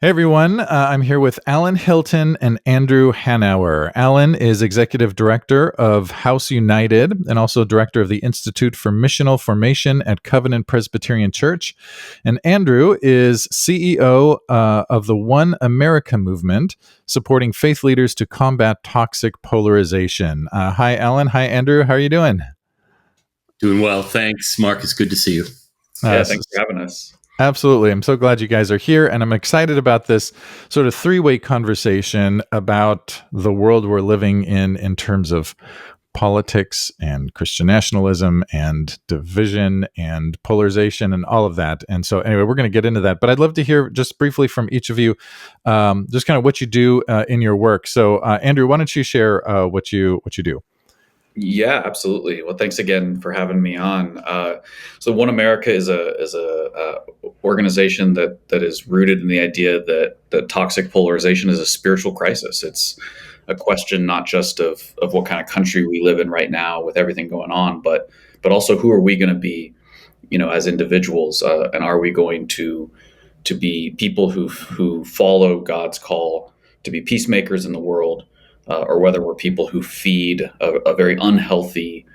Hey everyone, I'm here with Alan Hilton and Andrew Hanauer. Alan is Executive Director of House United and also Director of the Institute for Missional Formation at Covenant Presbyterian Church. And Andrew is CEO of the One America movement, supporting faith leaders to combat toxic polarization. Hi, Alan. Hi, Andrew. How are you doing? Doing well. Thanks, Mark. It's good to see you. Thanks for having us. Absolutely. I'm so glad you guys are here. And I'm excited about this sort of three-way conversation about the world we're living in terms of politics and Christian nationalism and division and polarization and all of that. And so anyway, we're going to get into that. But I'd love to hear just briefly from each of you, just kind of what you do in your work. So Andrew, why don't you share what you do? Yeah, absolutely. Well, thanks again for having me on. So, One America is a organization that is rooted in the idea that toxic polarization is a spiritual crisis. It's a question not just of what kind of country we live in right now with everything going on, but also who are we going to be, as individuals, and are we going to be people who follow God's call to be peacemakers in the world, or whether we're people who feed a very unhealthy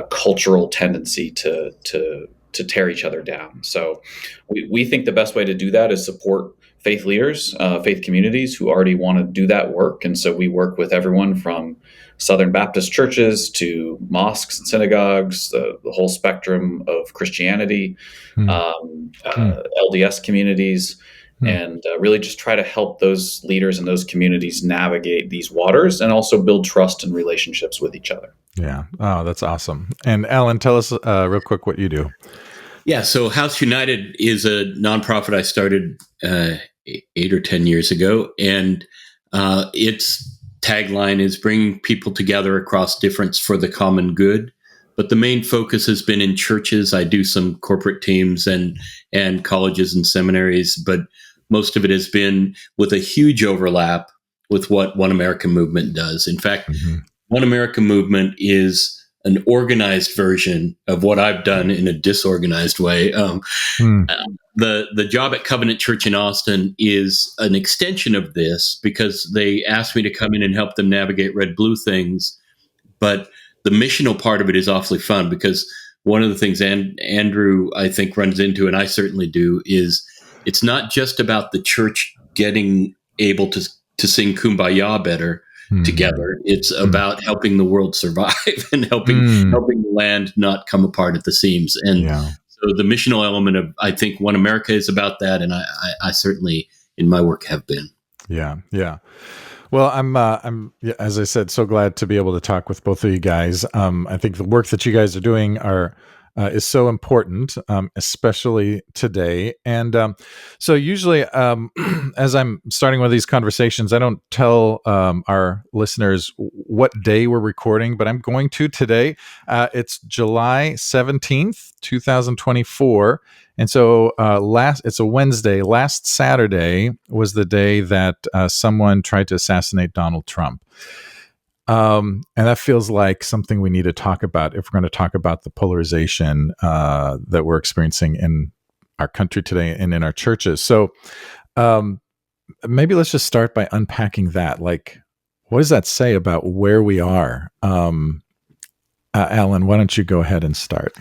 cultural tendency to tear each other down. So we think the best way to do that is support faith leaders, faith communities who already want to do that work. And so we work with everyone from Southern Baptist churches to mosques and synagogues, the whole spectrum of Christianity, LDS communities, and really just try to help those leaders and those communities navigate these waters and also build trust and relationships with each other. Yeah. Oh, that's awesome. And Alan, tell us real quick what you do. Yeah. So House United is a nonprofit I started 8 or 10 years ago. And its tagline is bringing people together across difference for the common good. But the main focus has been in churches. I do some corporate teams and colleges and seminaries, but most of it has been with a huge overlap with what One America movement does. In fact, One America movement is an organized version of what I've done in a disorganized way. The job at Covenant Church in Austin is an extension of this because they asked me to come in and help them navigate red-blue things. But the missional part of it is awfully fun because one of the things Andrew, I think, runs into, and I certainly do, is it's not just about the church getting able to sing Kumbaya better together. It's about helping the world survive and helping the land not come apart at the seams. And so the missional element of, I think, One America is about that. And I certainly, in my work, have been. Yeah. Yeah. Well, I'm as I said, so glad to be able to talk with both of you guys. I think the work that you guys are doing is so important, especially today. And so usually, as I'm starting one of these conversations, I don't tell our listeners what day we're recording, but I'm going to today. It's July 17th, 2024. And so it's a Wednesday. Last Saturday was the day that someone tried to assassinate Donald Trump. And that feels like something we need to talk about if we're going to talk about the polarization that we're experiencing in our country today and in our churches. So maybe let's just start by unpacking that. Like, what does that say about where we are? Alan, why don't you go ahead and start?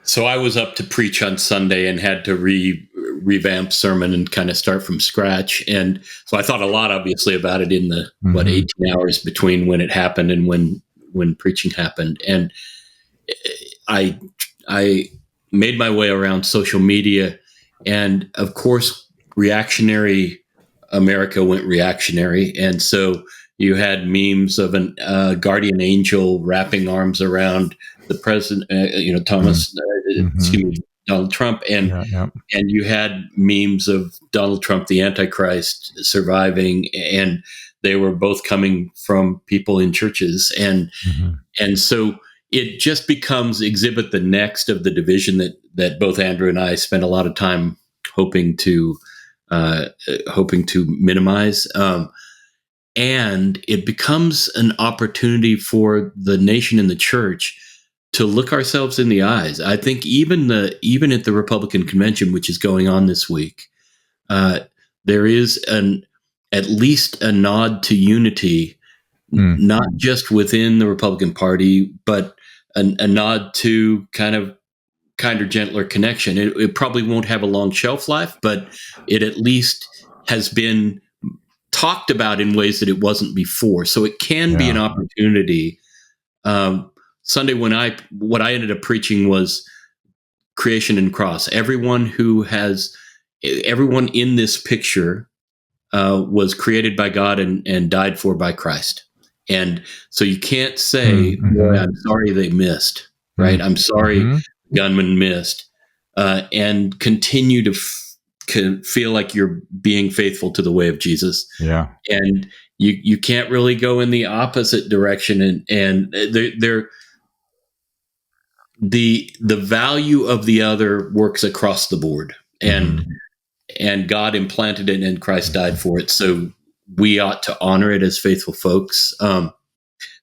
So I was up to preach on Sunday and had to revamp sermon and kind of start from scratch. And so I thought a lot, obviously, about it in the 18 hours between when it happened and when preaching happened. And I made my way around social media, and of course, reactionary America went reactionary, and so you had memes of a guardian angel wrapping arms around the president, Donald Trump, and you had memes of Donald Trump, the Antichrist, surviving, and they were both coming from people in churches, and so it just becomes exhibit the next of the division that both Andrew and I spent a lot of time hoping to minimize. And it becomes an opportunity for the nation and the church to look ourselves in the eyes. I think even at the Republican convention, which is going on this week, there is at least a nod to unity, not just within the Republican Party, but a nod to kind of kinder, gentler connection. It probably won't have a long shelf life, but it at least has been talked about in ways that it wasn't before. So it can be an opportunity. Sunday, what I ended up preaching was creation and cross. Everyone in this picture was created by God and died for by Christ. And so you can't say, boy, I'm sorry they missed, right? I'm sorry gunman missed, and continue to feel like you're being faithful to the way of Jesus. Yeah. And you can't really go in the opposite direction. And the value of the other works across the board. And God implanted it and Christ died for it. So we ought to honor it as faithful folks.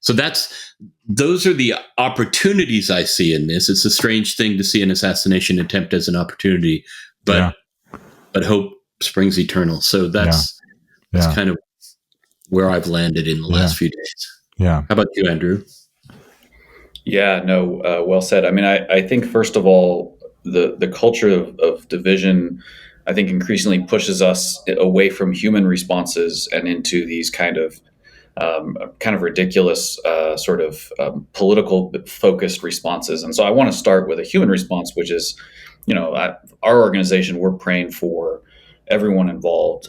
So those are the opportunities I see in this. It's a strange thing to see an assassination attempt as an opportunity, but hope springs eternal. So that's kind of where I've landed in the last few days. Yeah. How about you, Andrew? Yeah, no, well said. I mean, I think first of all, the culture of division, I think increasingly pushes us away from human responses and into these kind of ridiculous political focused responses. And so I want to start with a human response, which is, our organization, we're praying for everyone involved,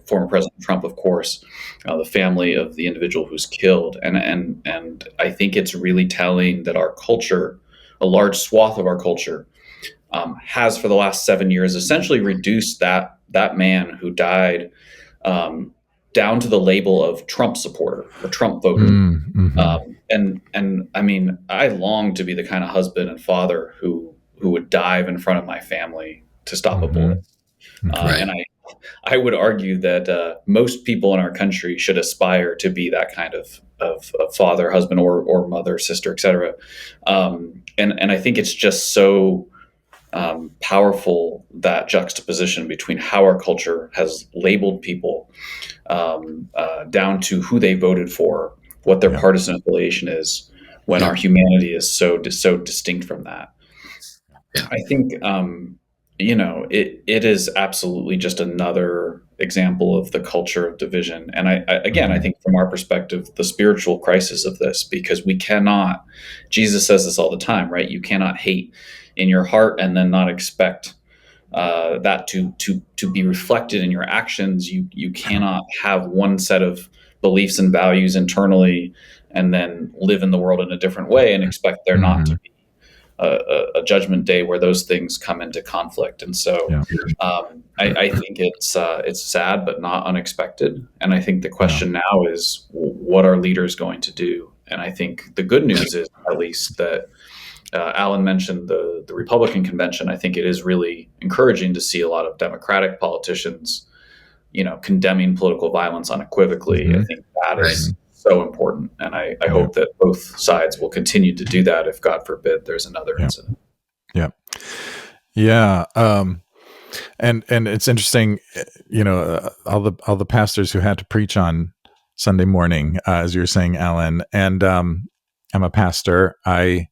former President Trump, of course, the family of the individual who's killed. And I think it's really telling that our culture, a large swath of our culture, has for the last 7 years essentially reduced that man who died down to the label of Trump supporter or Trump voter. And I mean, I long to be the kind of husband and father who would dive in front of my family to stop a bullet. And I would argue that most people in our country should aspire to be that kind of father, husband, or mother, sister, etc. And I think it's just so powerful, that juxtaposition between how our culture has labeled people down to who they voted for, what their partisan affiliation is, when our humanity is so distinct from that. I think it is absolutely just another example of the culture of division. And I think from our perspective, the spiritual crisis of this, because we cannot, Jesus says this all the time, right? You cannot hate in your heart and then not expect that to be reflected in your actions. You cannot have one set of beliefs and values internally and then live in the world in a different way and expect there not to be a judgment day where those things come into conflict. And so I think it's sad, but not unexpected. And I think the question now is, what are leaders going to do? And I think the good news is, at least, that Alan mentioned the Republican convention. I think it is really encouraging to see a lot of Democratic politicians, condemning political violence unequivocally. I think that is so important. And I hope that both sides will continue to do that if, God forbid, there's another incident. Yeah. Yeah. And it's interesting, all the pastors who had to preach on Sunday morning, as you were saying, Alan, and I'm a pastor. I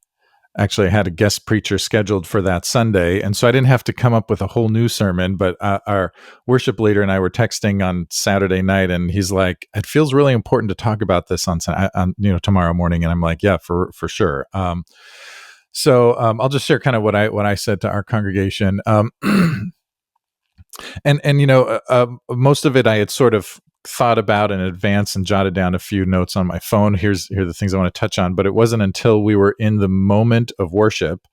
actually had a guest preacher scheduled for that Sunday. And so I didn't have to come up with a whole new sermon, but our worship leader and I were texting on Saturday night, and he's like, it feels really important to talk about this on tomorrow morning. And I'm like, yeah, for sure. So I'll just share kind of what I said to our congregation. And most of it I had sort of thought about in advance and jotted down a few notes on my phone. Here are the things I want to touch on, but it wasn't until we were in the moment of worship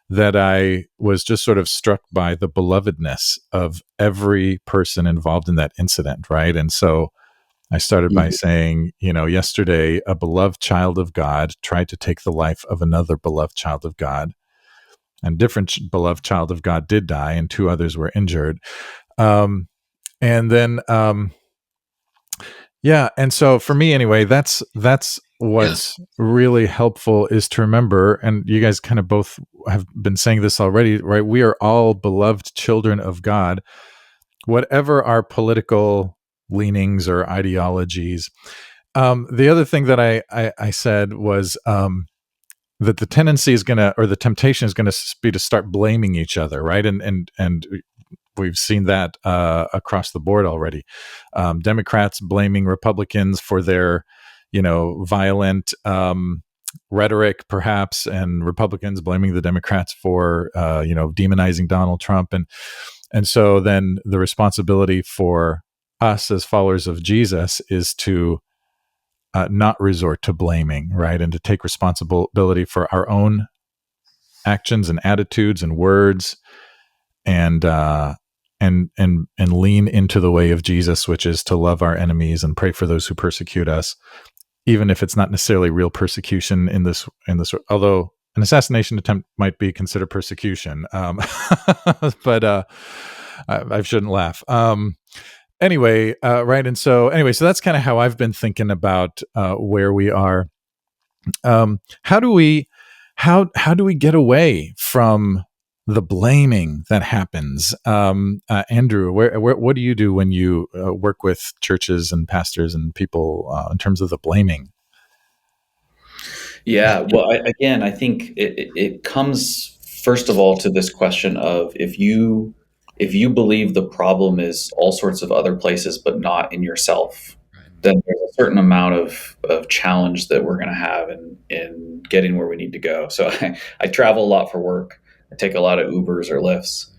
that I was just sort of struck by the belovedness of every person involved in that incident, right? And so I started by saying, yesterday a beloved child of God tried to take the life of another beloved child of God, and different beloved child of God did die, and 2 others were injured. And then and so for me anyway, that's what's really helpful, is to remember, and you guys kind of both have been saying this already, right? We are all beloved children of God. whatever our political leanings or ideologies. The other thing that I said was that the tendency is going to, or the temptation is going to be to start blaming each other, right? And we've seen that across the board already. Democrats blaming Republicans for their, violent rhetoric, perhaps, and Republicans blaming the Democrats for, demonizing Donald Trump, and so then the responsibility for us as followers of Jesus is to not resort to blaming, right, and to take responsibility for our own actions and attitudes and words, and lean into the way of Jesus, which is to love our enemies and pray for those who persecute us, even if it's not necessarily real persecution in this. Although an assassination attempt might be considered persecution, but I shouldn't laugh. Anyway, right, and so that's kind of how I've been thinking about where we are. How do we get away from the blaming that happens? Andrew, what do you do when you work with churches and pastors and people in terms of the blaming? Yeah, well, I think it comes first of all to this question of if you believe the problem is all sorts of other places but not in yourself, then there's a certain amount of challenge that we're going to have in getting where we need to go. So I travel a lot for work. I take a lot of Ubers or Lyfts,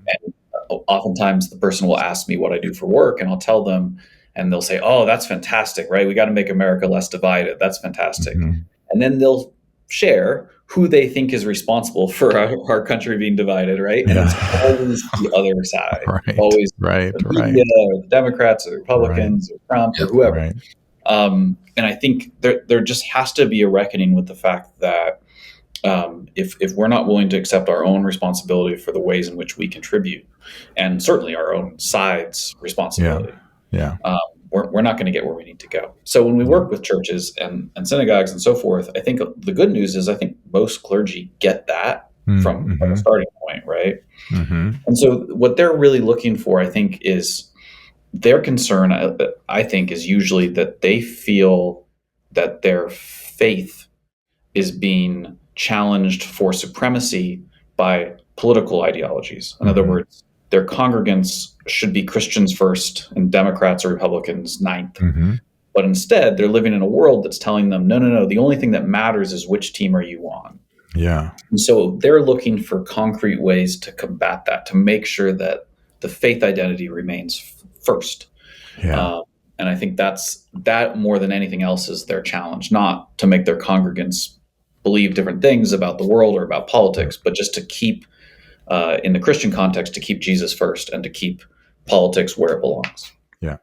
and oftentimes the person will ask me what I do for work, and I'll tell them, and they'll say, "Oh, that's fantastic, right? We got to make America less divided. That's fantastic." Mm-hmm. And then they'll share who they think is responsible for our country being divided, right? And it's always the other side. Right, it's always the media, or the Democrats or the Republicans or Trump or whoever. Right. And I think there just has to be a reckoning with the fact that if we're not willing to accept our own responsibility for the ways in which we contribute, and certainly our own side's responsibility, we're not going to get where we need to go. So when we work with churches and synagogues and so forth, I think the good news is I think most clergy get that from a starting point, right? Mm-hmm. And so what they're really looking for, I think, is their concern, I think, is usually that they feel that their faith is being challenged for supremacy by political ideologies. In other words, their congregants should be Christians first and Democrats or Republicans ninth. Mm-hmm. But instead, they're living in a world that's telling them, no, the only thing that matters is which team are you on. Yeah. And so they're looking for concrete ways to combat that, to make sure that the faith identity remains first. Yeah. And I think that more than anything else is their challenge, not to make their congregants believe different things about the world or about politics, but just to keep, in the Christian context, to keep Jesus first and to keep politics where it belongs. Yeah.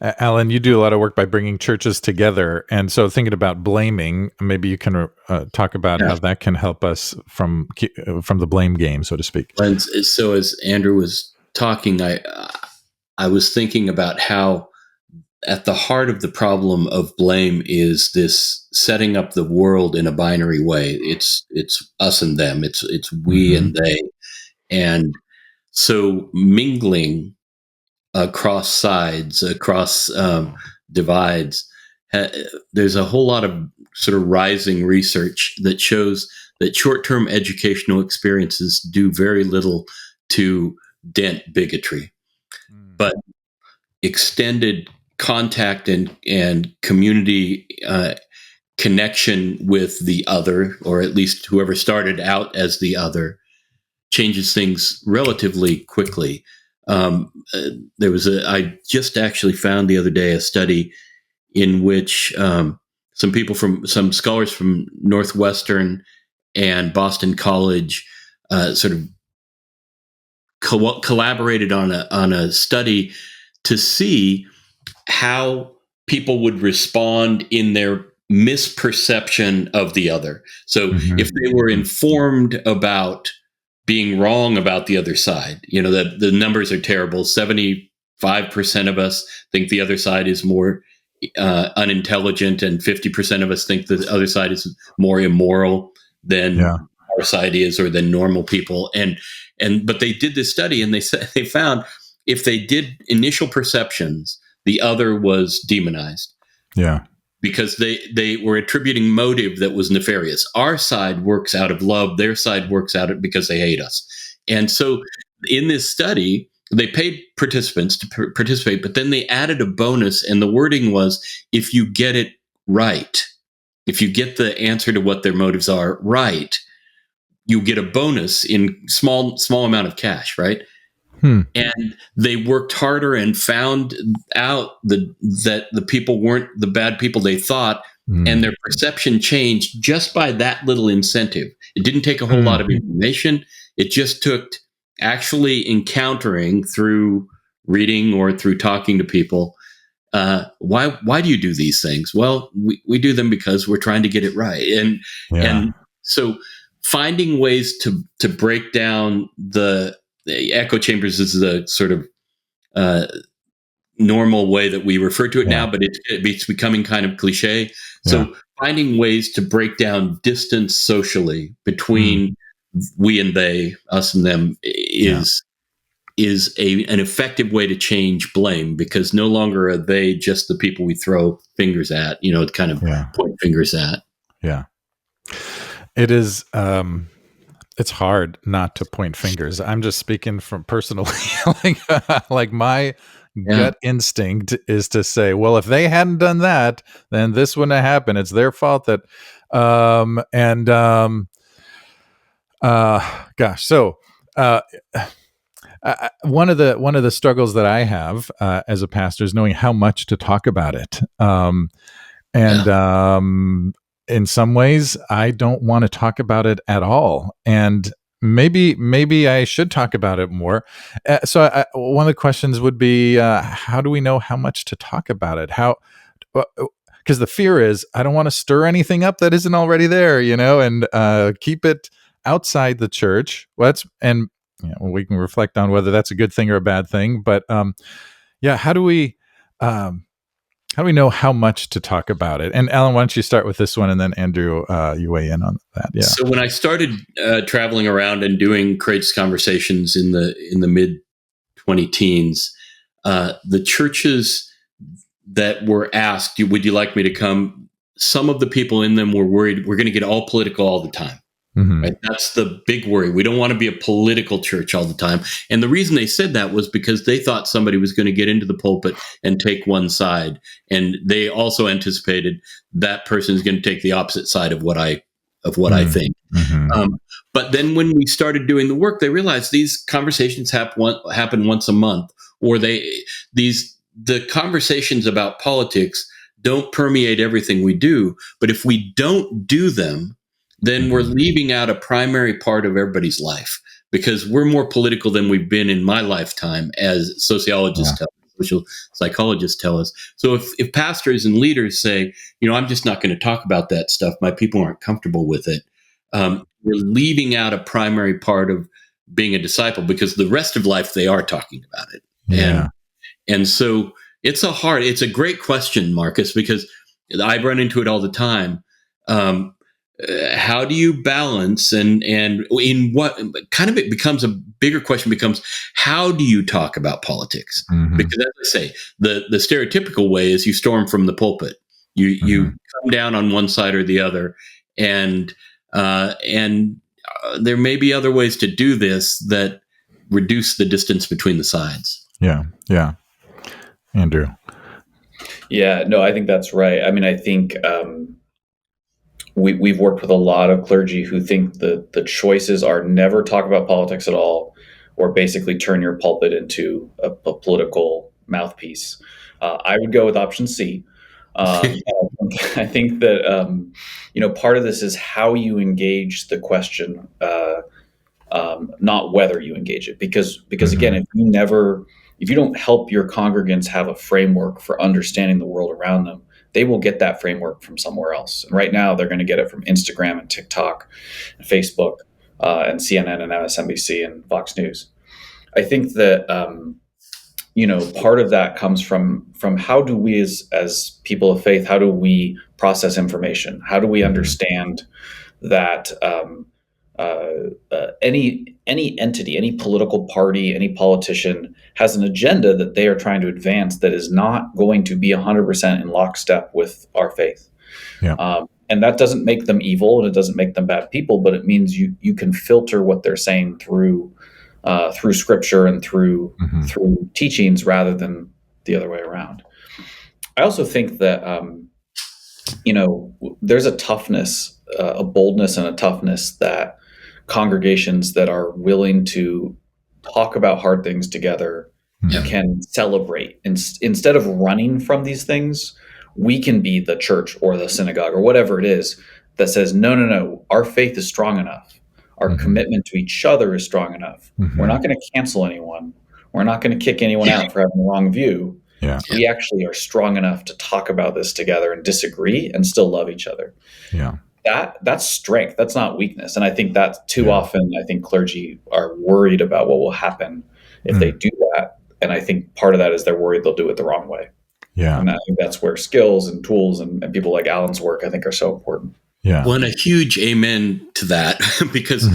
Alan, you do a lot of work by bringing churches together. And so thinking about blaming, maybe you can talk about how that can help us from the blame game, so to speak. And so as Andrew was talking, I was thinking about how at the heart of the problem of blame is this setting up the world in a binary way. It's us and them. It's we and they. And so mingling across sides, across divides, there's a whole lot of sort of rising research that shows that short-term educational experiences do very little to dent bigotry. But extended contact and community connection with the other, or at least whoever started out as the other, changes things relatively quickly. I just actually found the other day a study in which some scholars from Northwestern and Boston College sort of collaborated on a study to see how people would respond in their misperception of the other. So if they were informed about being wrong about the other side, that the numbers are terrible. 75% of us think the other side is more unintelligent, and 50% of us think the other side is more immoral than our side is, or than normal people. But they did this study, and they found if they did initial perceptions, the other was demonized. Yeah. Because they were attributing motive that was nefarious. Our side works out of love. Their side works out of because they hate us. And so in this study, they paid participants to participate, but then they added a bonus. And the wording was, if you get it right, if you get the answer to what their motives are right, you get a bonus in small amount of cash, right? And they worked harder and found out that the people weren't the bad people they thought, and their perception changed just by that little incentive. It didn't take a whole lot of information. It just took actually encountering through reading or through talking to people. Why do you do these things? Well, we do them because we're trying to get it right. And so finding ways to break down the echo chambers is the sort of normal way that we refer to it now, but it's becoming kind of cliche. So finding ways to break down distance socially between we and they, us and them, is an effective way to change blame, because no longer are they just the people we throw fingers at, kind of point fingers at. Yeah. It is. It's hard not to point fingers. I'm just speaking from personally, like my gut instinct is to say, well, if they hadn't done that, then this wouldn't have happened. It's their fault that, gosh. So, one of the struggles that I have as a pastor is knowing how much to talk about it. In some ways, I don't want to talk about it at all, and maybe I should talk about it more. So one of the questions would be, how do we know how much to talk about it? Because the fear is I don't want to stir anything up that isn't already there, and keep it outside the church. We can reflect on whether that's a good thing or a bad thing. But how do we know how much to talk about it? And Alan, why don't you start with this one, and then Andrew, you weigh in on that. Yeah. So when I started traveling around and doing Courageous Conversations in the mid 20-teens, the churches that were asked, "Would you like me to come?" Some of the people in them were worried we're going to get all political all the time. Right? That's the big worry. We don't want to be a political church all the time. And the reason they said that was because they thought somebody was going to get into the pulpit and take one side. And they also anticipated that person is going to take the opposite side of what I think. But then when we started doing the work, they realized these conversations happen once a month, or the conversations about politics don't permeate everything we do. But if we don't do them, then we're leaving out a primary part of everybody's life, because we're more political than we've been in my lifetime, as sociologists tell us, social psychologists tell us. So if pastors and leaders say, I'm just not going to talk about that stuff, my people aren't comfortable with it, we're leaving out a primary part of being a disciple, because the rest of life they are talking about it. And so it's a great question, Marcus, because I run into it all the time. How do you balance, and in what kind of, it becomes a bigger question, becomes how do you talk about politics? Because as I say, the stereotypical way is you storm from the pulpit, you come down on one side or the other, and there may be other ways to do this that reduce the distance between the sides. Yeah. Andrew. Yeah, no, I think that's right. I mean, I think we've worked with a lot of clergy who think the choices are never talk about politics at all, or basically turn your pulpit into a political mouthpiece. I would go with option C. I think that part of this is how you engage the question, not whether you engage it, because again, if you don't help your congregants have a framework for understanding the world around them, they will get that framework from somewhere else. And right now, they're going to get it from Instagram and TikTok and Facebook and CNN and MSNBC and Fox News. I think that part of that comes from how do we as people of faith, how do we process information? How do we understand that any entity, any political party, any politician has an agenda that they are trying to advance that is not going to be 100% in lockstep with our faith. Yeah. And that doesn't make them evil, and it doesn't make them bad people, but it means you can filter what they're saying through scripture and through teachings rather than the other way around. I also think that there's a toughness, a boldness, and a toughness that congregations that are willing to talk about hard things together can celebrate. Instead of running from these things, we can be the church or the synagogue or whatever it is that says, no, our faith is strong enough. Our commitment to each other is strong enough. We're not going to cancel anyone. We're not going to kick anyone out for having the wrong view. Yeah. We actually are strong enough to talk about this together and disagree and still love each other. Yeah. That's strength. That's not weakness. And I think that too often, I think clergy are worried about what will happen if they do that. And I think part of that is they're worried they'll do it the wrong way. Yeah. And I think that's where skills and tools and people like Alan's work, I think, are so important. Yeah. Well, and a huge amen to that, because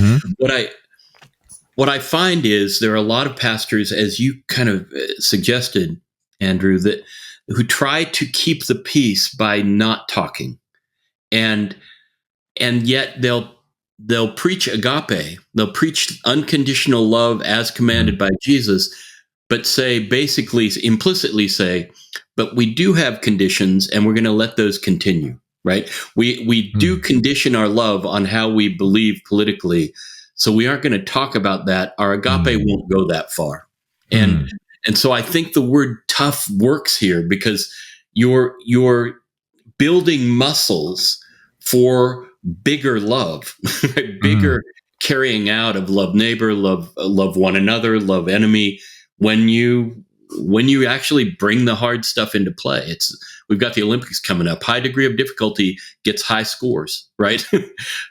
what I find is there are a lot of pastors, as you kind of suggested, Andrew, who try to keep the peace by not talking, and yet they'll preach agape, they'll preach unconditional love as commanded by Jesus, but basically implicitly say, but we do have conditions, and we're going to let those continue. Right? We do condition our love on how we believe politically, so we aren't going to talk about that. Our agape won't go that far, and so I think the word tough works here because you're building muscles for bigger love, bigger carrying out of love neighbor, love one another, love enemy. When you actually bring the hard stuff into play, we've got the Olympics coming up. High degree of difficulty gets high scores, right?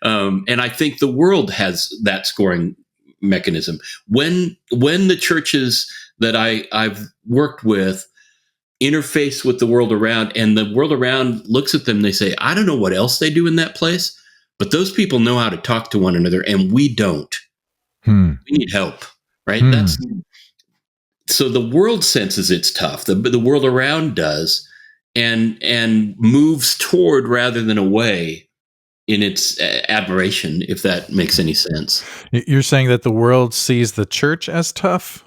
And I think the world has that scoring mechanism. When the churches that I've worked with interface with the world around, and the world around looks at them, they say, I don't know what else they do in that place, but those people know how to talk to one another, and we don't. We need help, right? So the world senses it's tough. The world around does, and moves toward rather than away in its admiration, if that makes any sense. You're saying that the world sees the church as tough?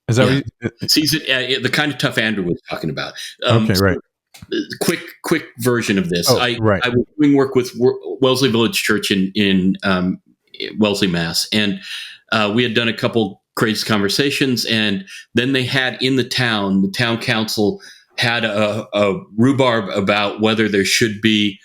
Is that what sees it the kind of tough Andrew was talking about? Right. Quick version of this. I was doing work with Wellesley Village Church in Wellesley, Mass, and we had done a couple crazy conversations, and then they had in the town council had a rhubarb about whether there should be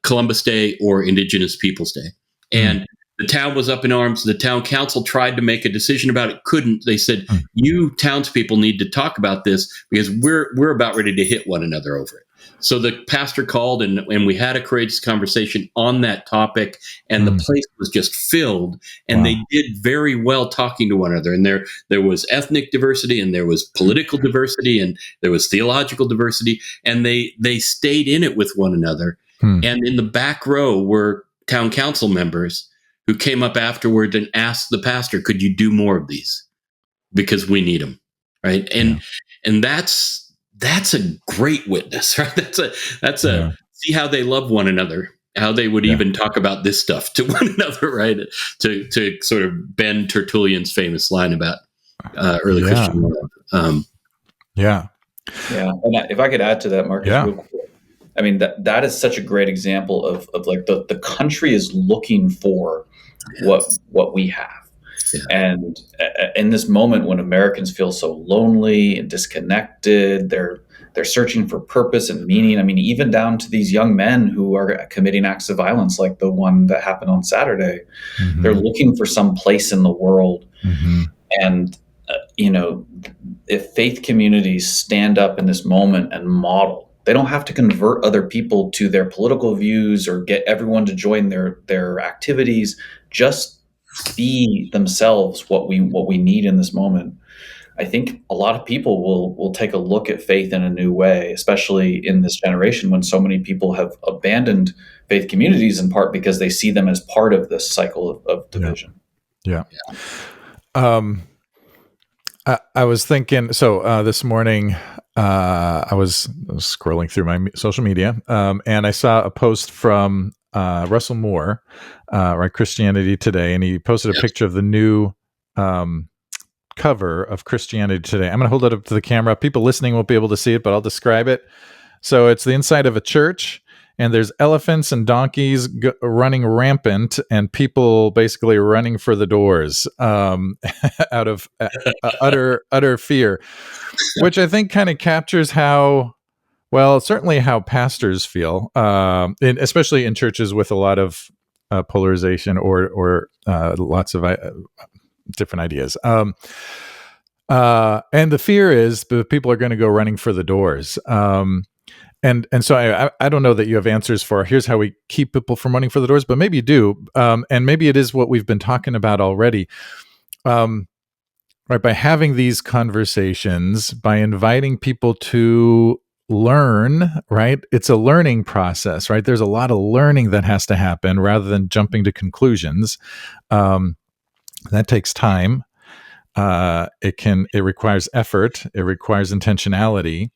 Columbus Day or Indigenous Peoples Day. And the town was up in arms. The town council tried to make a decision about it, couldn't. They said, you townspeople need to talk about this because we're about ready to hit one another over it. So the pastor called, and we had a courageous conversation on that topic, and the place was just filled, and they did very well talking to one another. And there was ethnic diversity, and there was political diversity, and there was theological diversity, and they stayed in it with one another. And in the back row were town council members who came up afterward and asked the pastor, could you do more of these? Because we need them, right? And that's a great witness, right? That's a see how they love one another, how they would even talk about this stuff to one another, right? To sort of bend Tertullian's famous line about early Christian love. Yeah. And if I could add to that, Marcus, real quick. I mean, that is such a great example of like the country is looking for what we have. And in this moment when Americans feel so lonely and disconnected, they're searching for purpose and meaning. I mean, even down to these young men who are committing acts of violence like the one that happened on Saturday. They're looking for some place in the world. And, if faith communities stand up in this moment and model, they don't have to convert other people to their political views or get everyone to join their activities. Just be themselves, what we need in this moment. I think a lot of people will take a look at faith in a new way, especially in this generation when so many people have abandoned faith communities in part because they see them as part of this cycle of division. Yeah. I was thinking, this morning, I was scrolling through my social media, and I saw a post from Russell Moore, right, Christianity Today, and he posted a picture of the new cover of Christianity Today. I'm going to hold it up to the camera. People listening won't be able to see it, but I'll describe it. So it's the inside of a church, and there's elephants and donkeys running rampant, and people basically running for the doors out of utter fear, which I think kind of captures certainly how pastors feel, especially in churches with a lot of polarization or lots of different ideas. And the fear is that people are going to go running for the doors. And so I don't know that you have answers for here's how we keep people from running for the doors, but maybe you do. And maybe it is what we've been talking about already. Right. By having these conversations, by inviting people to learn, right? It's a learning process, right? There's a lot of learning that has to happen rather than jumping to conclusions. That takes time. It requires effort. It requires intentionality.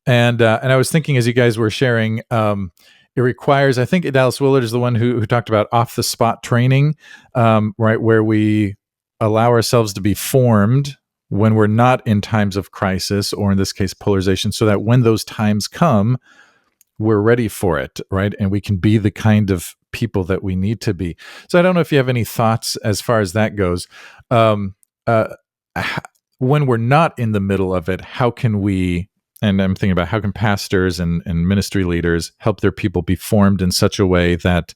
And I was thinking as you guys were sharing, it requires, I think Dallas Willard is the one who talked about off the spot training, right? Where we allow ourselves to be formed when we're not in times of crisis, or in this case, polarization, so that when those times come, we're ready for it, right? And we can be the kind of people that we need to be. So I don't know if you have any thoughts as far as that goes. When we're not in the middle of it, how can we, and I'm thinking about how can pastors and ministry leaders help their people be formed in such a way that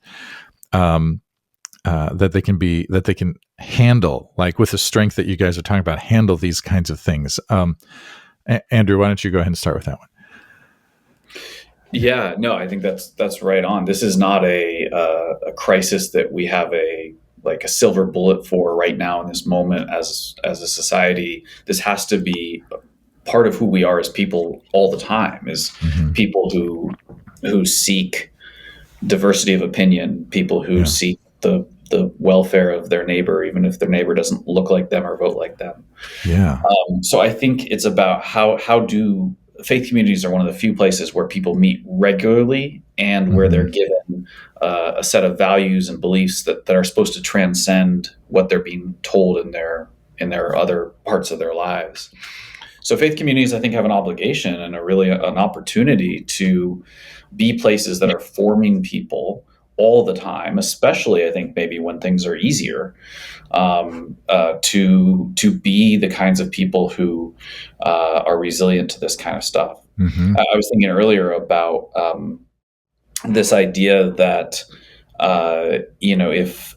that they can handle, like with the strength that you guys are talking about, handle these kinds of things. Andrew, why don't you go ahead and start with that one? Yeah, no, I think that's right on. This is not a crisis that we have a silver bullet for right now in this moment as a society. This has to be part of who we are as people all the time, is people who seek diversity of opinion, people who seek the welfare of their neighbor, even if their neighbor doesn't look like them or vote like them. Yeah. So I think it's about how do faith communities are one of the few places where people meet regularly and where they're given a set of values and beliefs that are supposed to transcend what they're being told in their other parts of their lives. So faith communities, I think, have an obligation and an opportunity to be places that are forming people all the time, especially I think maybe when things are easier, to be the kinds of people who are resilient to this kind of stuff. I was thinking earlier about this idea that if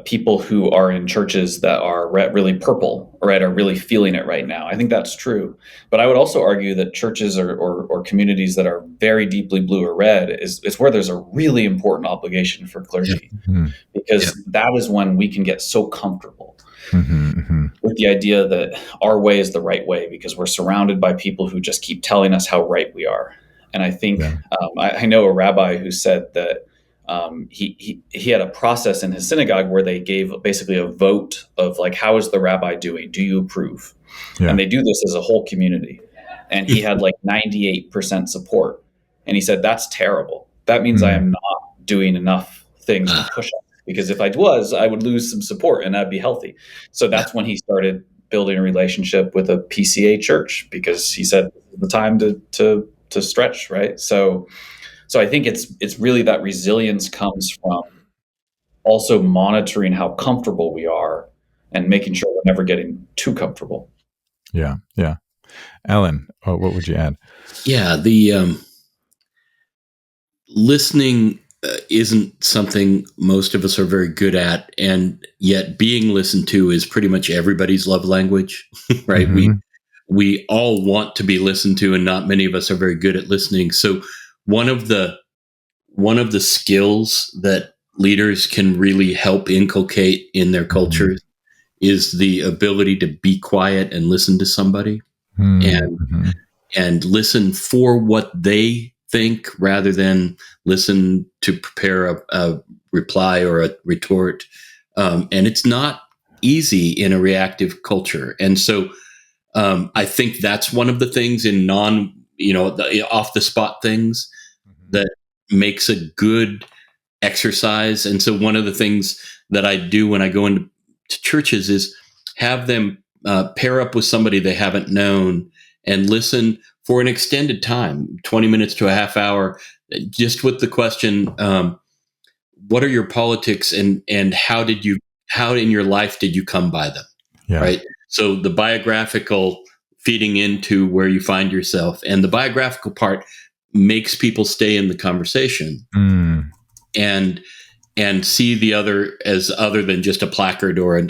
people who are in churches that are really purple, right, are really feeling it right now. I think that's true. But I would also argue that churches or communities that are very deeply blue or red is where there's a really important obligation for clergy, because that is when we can get so comfortable with the idea that our way is the right way because we're surrounded by people who just keep telling us how right we are. And I think I know a rabbi who said that he had a process in his synagogue where they gave basically a vote of like, how is the rabbi doing? Do you approve? And they do this as a whole community. And he had like 98% support. And he said, that's terrible. That means I am not doing enough things to push up, because if I was, I would lose some support and that'd be healthy. So that's when he started building a relationship with a PCA church, because he said the time to stretch, right? So I think it's really that resilience comes from also monitoring how comfortable we are and making sure we're never getting too comfortable. Yeah. Alan, what would you add? Yeah, the listening isn't something most of us are very good at, and yet being listened to is pretty much everybody's love language, right? We all want to be listened to, and not many of us are very good at listening. So one of the skills that leaders can really help inculcate in their culture is the ability to be quiet and listen to somebody, and Mm-hmm. and listen for what they think rather than listen to prepare a reply or a retort. And it's not easy in a reactive culture. And so I think that's one of the things in off the spot things that makes a good exercise. And so one of the things that I do when I go into churches is have them pair up with somebody they haven't known and listen for an extended time, 20 minutes to a half hour, just with the question, what are your politics, and how in your life did you come by them? Yeah. Right. So the biographical feeding into where you find yourself, and the biographical part makes people stay in the conversation. Mm. And see the other as other than just a placard or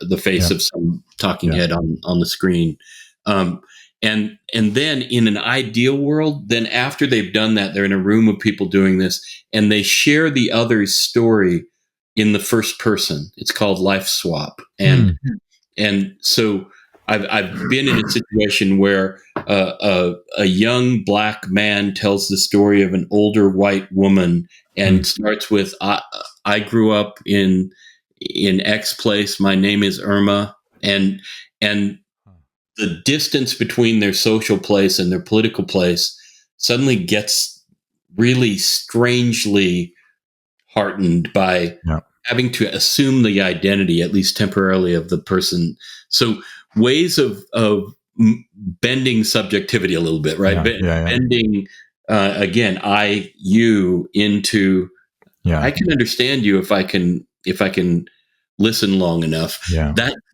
the face of some talking head on the screen. And then in an ideal world, then after they've done that, they're in a room of people doing this, and they share the other's story in the first person. It's called life swap. And so I've been in a situation where a young black man tells the story of an older white woman and starts with, I grew up in X place. My name is Irma. And the distance between their social place and their political place suddenly gets really strangely heartened by having to assume the identity, at least temporarily, of the person. So ways of bending subjectivity a little bit, right? Bending, again, you into, I can understand you if I can listen long enough.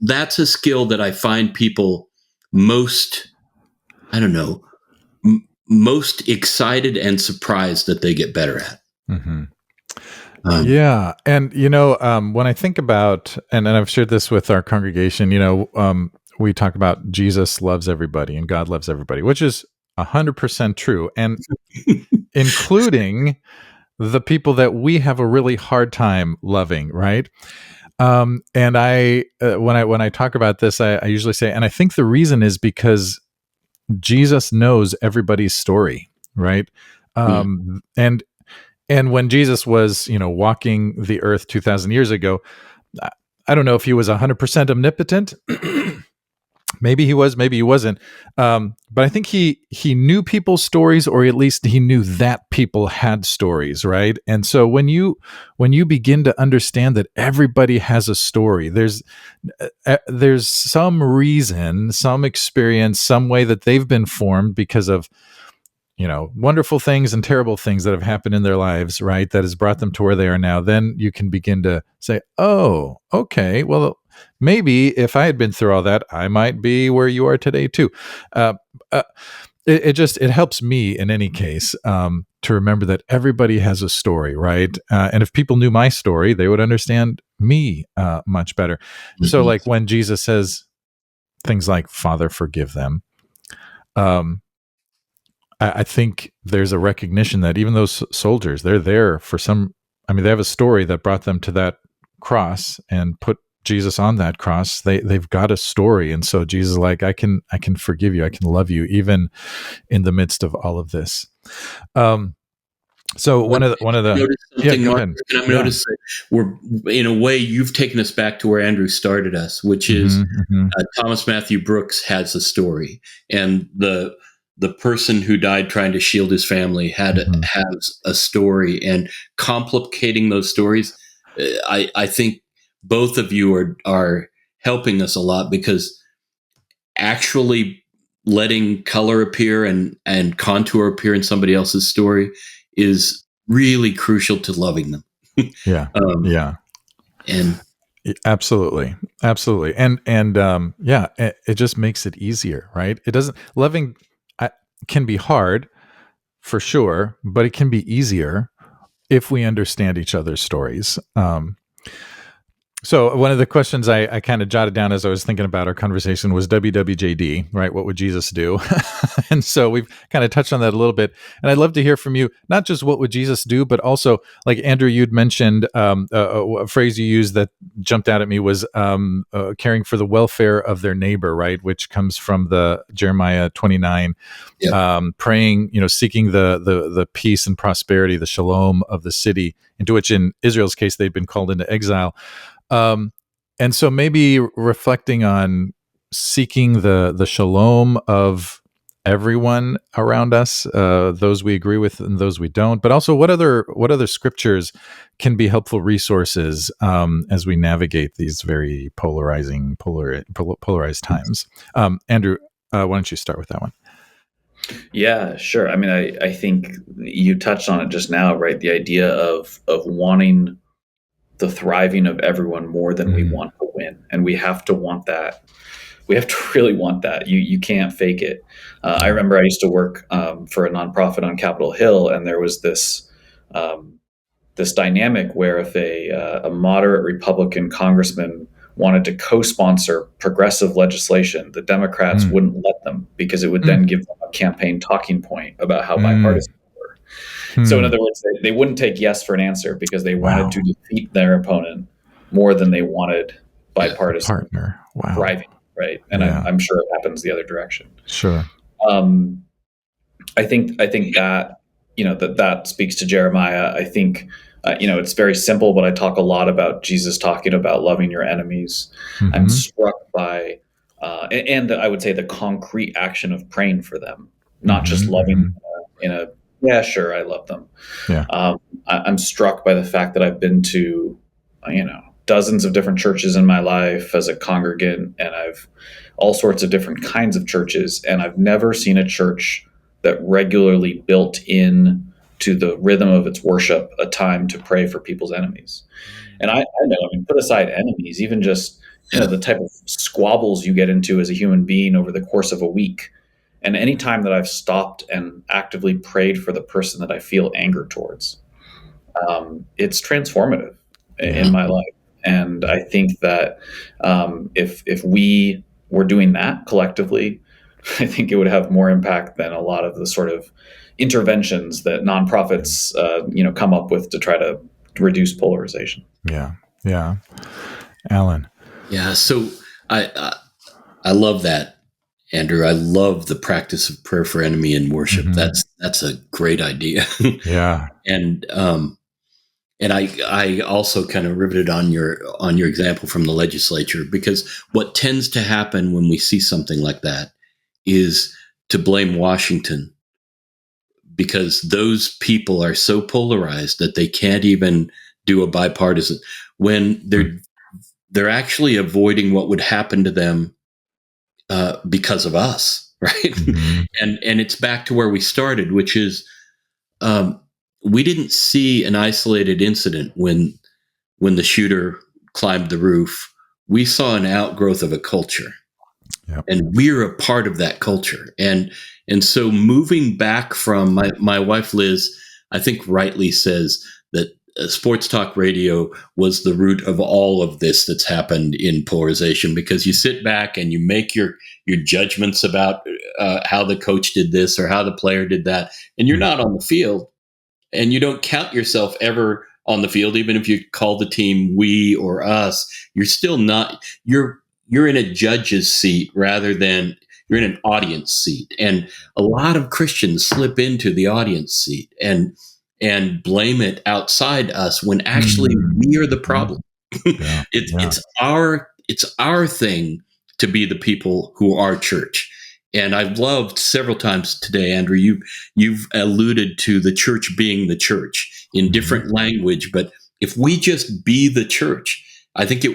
That's a skill that I find people most, I don't know, most excited and surprised that they get better at. Mm-hmm. And when I think about, and I've shared this with our congregation, we talk about Jesus loves everybody and God loves everybody, which is 100% true, and including the people that we have a really hard time loving, right? And I, when I talk about this, I usually say, and I think the reason is because Jesus knows everybody's story, right? And when Jesus was, walking the earth 2,000 years ago, I don't know if he was 100% omnipotent. Maybe he was, maybe he wasn't. But I think he knew people's stories, or at least he knew that people had stories, right? And so when you begin to understand that everybody has a story, there's some reason, some experience, some way that they've been formed because of wonderful things and terrible things that have happened in their lives, right? That has brought them to where they are now. Then you can begin to say, oh, okay, well, maybe if I had been through all that, I might be where you are today too. It helps me in any case to remember that everybody has a story, right? And if people knew my story, they would understand me much better. Mm-hmm. So like when Jesus says things like, Father, forgive them, I think there's a recognition that even those soldiers, they're there for they have a story that brought them to that cross and put Jesus on that cross. They've got a story. And so Jesus is like, I can forgive you. I can love you even in the midst of all of this. So one of the go ahead. And I've noticed that we're, in a way, you've taken us back to where Andrew started us, which is Thomas Matthew Brooks has a story, and the person who died trying to shield his family has a story, and complicating those stories. I think both of you are helping us a lot, because actually letting color appear and contour appear in somebody else's story is really crucial to loving them. And absolutely. And it just makes it easier, right? It doesn't, loving can be hard for sure, but it can be easier if we understand each other's stories. So one of the questions I kind of jotted down as I was thinking about our conversation was WWJD, right? What would Jesus do? And so we've kind of touched on that a little bit. And I'd love to hear from you, not just what would Jesus do, but also, like Andrew, you'd mentioned a phrase you used that jumped out at me was caring for the welfare of their neighbor, right? Which comes from the Jeremiah 29, praying, seeking the peace and prosperity, the shalom of the city, into which in Israel's case, they'd been called into exile. And so maybe reflecting on seeking the shalom of everyone around us, those we agree with and those we don't, but also what other scriptures can be helpful resources as we navigate these very polarized times. Andrew, why don't you start with that one? Yeah, sure. I mean, I think you touched on it just now, right? The idea of wanting the thriving of everyone more than we want to win, and we have to want that. We have to really want that. You can't fake it. I remember I used to work for a nonprofit on Capitol Hill, and there was this dynamic where if a moderate Republican congressman wanted to co-sponsor progressive legislation, the Democrats wouldn't let them because it would then give them a campaign talking point about how bipartisan they were. So in other words, they wouldn't take yes for an answer because they wanted to defeat their opponent more than they wanted bipartisan partner. Wow. thriving, right? And I'm sure it happens the other direction. Sure. I think that that speaks to Jeremiah. I think it's very simple, but I talk a lot about Jesus talking about loving your enemies. I'm struck by and I would say the concrete action of praying for them, not just loving yeah, sure, I love them. Yeah. I'm struck by the fact that I've been to dozens of different churches in my life as a congregant, and I've all sorts of different kinds of churches, and I've never seen a church that regularly built in to the rhythm of its worship a time to pray for people's enemies. And I know, put aside enemies, even just the type of squabbles you get into as a human being over the course of a week. And any time that I've stopped and actively prayed for the person that I feel anger towards, it's transformative in my life. And I think that if we were doing that collectively, I think it would have more impact than a lot of the sort of interventions that nonprofits, come up with to try to reduce polarization. Yeah. Alan. Yeah. So I love that, Andrew. I love the practice of prayer for enemy in worship. That's a great idea. Yeah. And I also kind of riveted on your example from the legislature, because what tends to happen when we see something like that is to blame Washington, because those people are so polarized that they can't even do a bipartisan, when they're actually avoiding what would happen to them because of us, right? And it's back to where we started, which is we didn't see an isolated incident when the shooter climbed the roof. We saw an outgrowth of a culture. Yep. And we're a part of that culture. And so moving back from my wife, Liz, I think rightly says that sports talk radio was the root of all of this that's happened in polarization, because you sit back and you make your judgments about how the coach did this or how the player did that. And you're not on the field, and you don't count yourself ever on the field. Even if you call the team we or us, you're still not, you're in a judge's seat rather than you're in an audience seat. And a lot of Christians slip into the audience seat and blame it outside us, when actually we are the problem. It's our thing to be the people who are church. And I've loved several times today, Andrew, you've alluded to the church being the church in different language. But if we just be the church, I think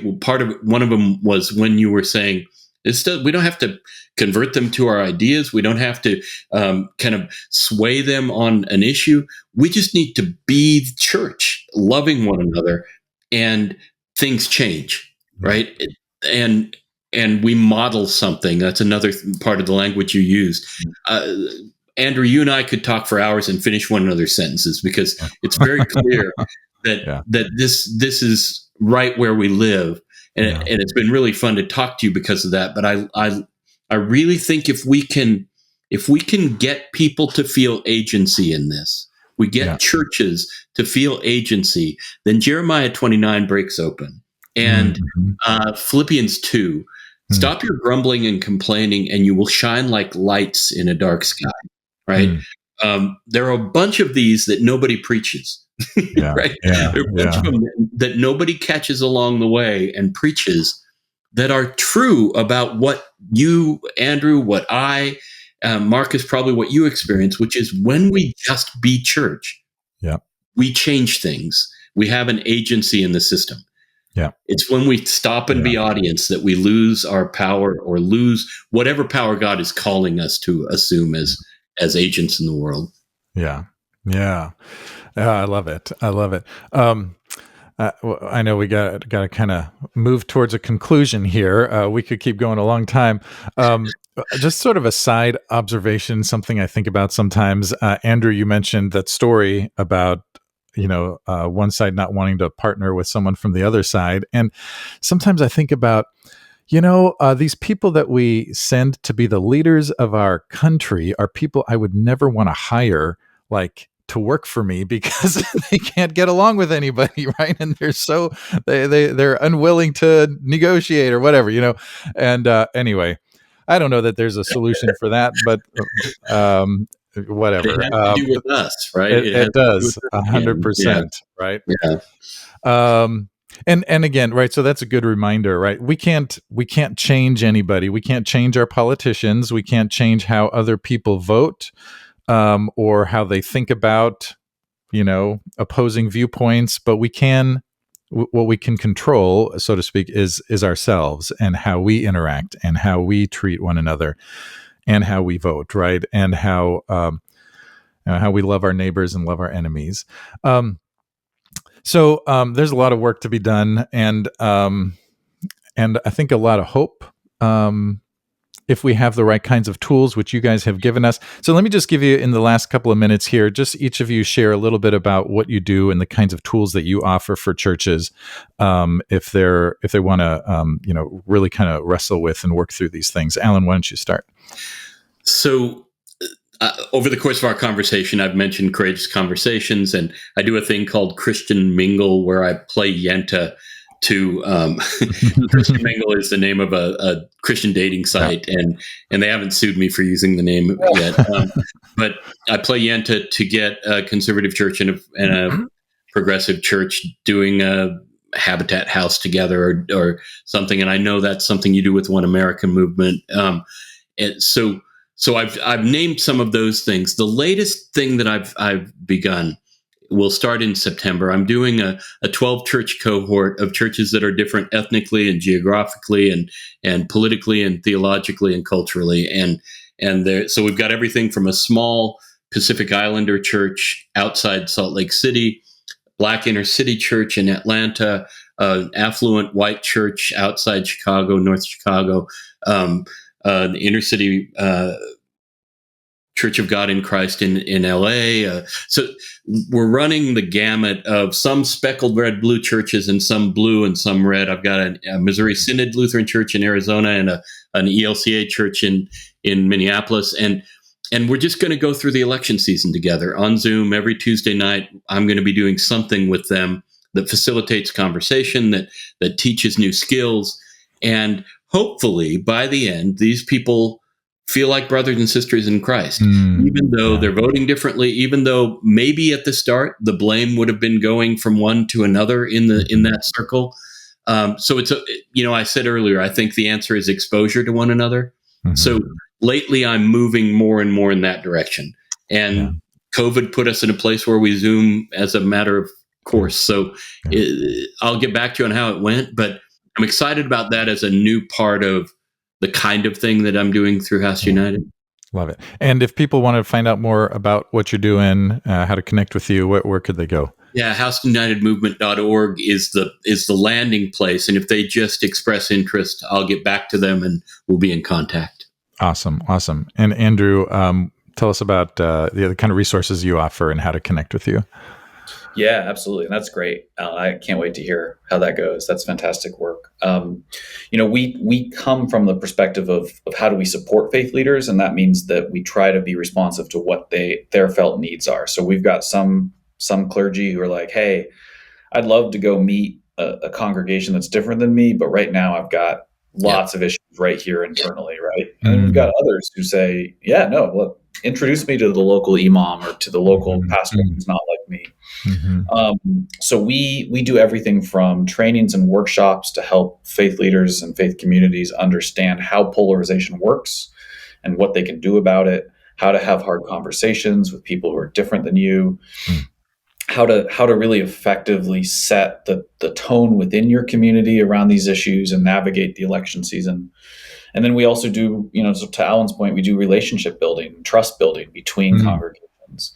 one of them was when you were saying, we don't have to convert them to our ideas. We don't have to kind of sway them on an issue. We just need to be the church, loving one another, and things change, right? And we model something. That's another part of the language you used. Andrew, you and I could talk for hours and finish one another's sentences, because it's very clear that this is right where we live. And it's been really fun to talk to you because of that. But I really think if we can get people to feel agency in this, we get churches to feel agency, then Jeremiah 29 breaks open. And Philippians 2, stop your grumbling and complaining, and you will shine like lights in a dark sky, right? There are a bunch of these that nobody preaches, right? There are a bunch of them that nobody catches along the way and preaches that are true about what you, Andrew, what I, Marcus, probably what you experience, which is when we just be church, we change things. We have an agency in the system. It's when we stop and be audience that we lose our power or lose whatever power God is calling us to assume as agents in the world. I love it. I know we got to kind of move towards a conclusion here. We could keep going a long time. Just sort of a side observation, something I think about sometimes. Andrew, you mentioned that story about one side not wanting to partner with someone from the other side, and sometimes I think about these people that we send to be the leaders of our country are people I would never want to hire, to work for me, because they can't get along with anybody, right? And they're unwilling to negotiate or whatever, And anyway, I don't know that there's a solution for that, but whatever. It has to do with us, right? It does 100%, right? And again, right. So that's a good reminder, right? We can't change anybody. We can't change our politicians. We can't change how other people vote, or how they think about, opposing viewpoints. But what we can control, so to speak, is ourselves and how we interact and how we treat one another and how we vote, right? And how we love our neighbors and love our enemies. So there's a lot of work to be done, and I think a lot of hope, if we have the right kinds of tools, which you guys have given us. So let me just give you, in the last couple of minutes here, just each of you share a little bit about what you do and the kinds of tools that you offer for churches, if they want to really kind of wrestle with and work through these things. Alan, why don't you start? So over the course of our conversation, I've mentioned Courageous Conversations, and I do a thing called Christian Mingle, where I play Yenta to Christian Mingle is the name of a Christian dating site, and they haven't sued me for using the name yet. But I play Yenta to get a conservative church and a progressive church doing a Habitat House together or something. And I know that's something you do with One American Movement. And so I've named some of those things. The latest thing that I've begun will start in September. I'm doing a 12 church cohort of churches that are different ethnically and geographically and politically and theologically and culturally. So we've got everything from a small Pacific Islander church outside Salt Lake City, Black inner city church in Atlanta, affluent white church outside Chicago, North Chicago, the inner city Church of God in Christ in LA. So we're running the gamut of some speckled red blue churches and some blue and some red. I've got a Missouri Synod Lutheran Church in Arizona and an ELCA church in Minneapolis. And we're just going to go through the election season together on Zoom every Tuesday night. I'm going to be doing something with them that facilitates conversation, that teaches new skills. And hopefully by the end, these people feel like brothers and sisters in Christ, even though they're voting differently, even though maybe at the start the blame would have been going from one to another in that circle. So it's I said earlier, I think the answer is exposure to one another. Mm-hmm. So lately I'm moving more and more in that direction, and COVID put us in a place where we Zoom as a matter of course. So I'll get back to you on how it went, but I'm excited about that as a new part of the kind of thing that I'm doing through House United. Love it. And if people want to find out more about what you're doing, how to connect with you, where could they go? Yeah, houseunitedmovement.org is the landing place. And if they just express interest, I'll get back to them and we'll be in contact. Awesome. And Andrew, tell us about the kind of resources you offer and how to connect with you. Yeah, absolutely. And that's great. I can't wait to hear how that goes. That's fantastic work. We come from the perspective of how do we support faith leaders, and that means that we try to be responsive to what their felt needs are. So we've got some clergy who are like, hey, I'd love to go meet a congregation that's different than me, but right now I've got Yeah. lots of issues right here internally, right? And then we've Mm, got others who say, yeah, no, look, introduce me to the local imam or to the local mhm, pastor mm, who's not like me. mhm, So we do everything from trainings and workshops to help faith leaders and faith communities understand how polarization works and what they can do about it, how to have hard conversations with people who are different than you, mm, how to really effectively set the tone within your community around these issues and navigate the election season. And then we also do, so to Alan's point, we do relationship building, trust building between mm, congregations.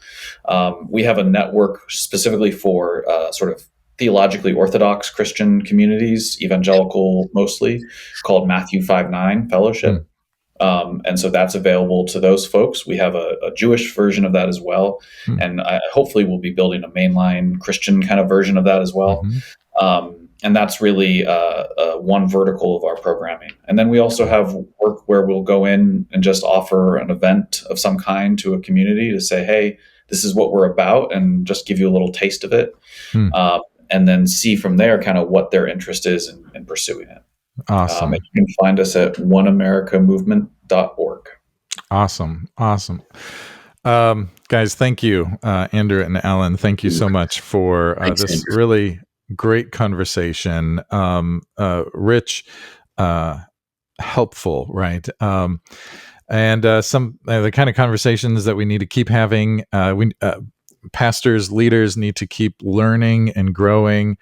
We have a network specifically for sort of theologically orthodox Christian communities, evangelical mostly, called Matthew 5-9 mm, Fellowship. And so that's available to those folks. We have a Jewish version of that as well. mm, And hopefully we'll be building a mainline Christian kind of version of that as well. mhm. And that's really one vertical of our programming. And then we also have work where we'll go in and just offer an event of some kind to a community to say, hey, this is what we're about, and just give you a little taste of it. Mm. And then see from there kind of what their interest is in pursuing it. And Awesome. you can find us at oneamericamovement.org. Awesome. Guys, thank you, Andrew and Alan. Thank you so much for Thanks, this Andrew. really great conversation. Rich, helpful, right? And some the kind of conversations that we need to keep having. Pastors, leaders need to keep learning and growing.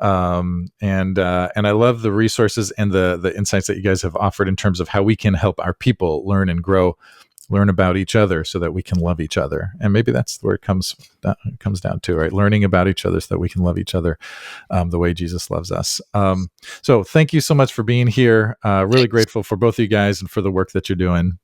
And I love the resources and the insights that you guys have offered in terms of how we can help our people learn and grow, learn about each other so that we can love each other. And maybe that's where it comes down to, right? Learning about each other so that we can love each other the way Jesus loves us. So thank you so much for being here. Really Thanks. grateful for both of you guys and for the work that you're doing.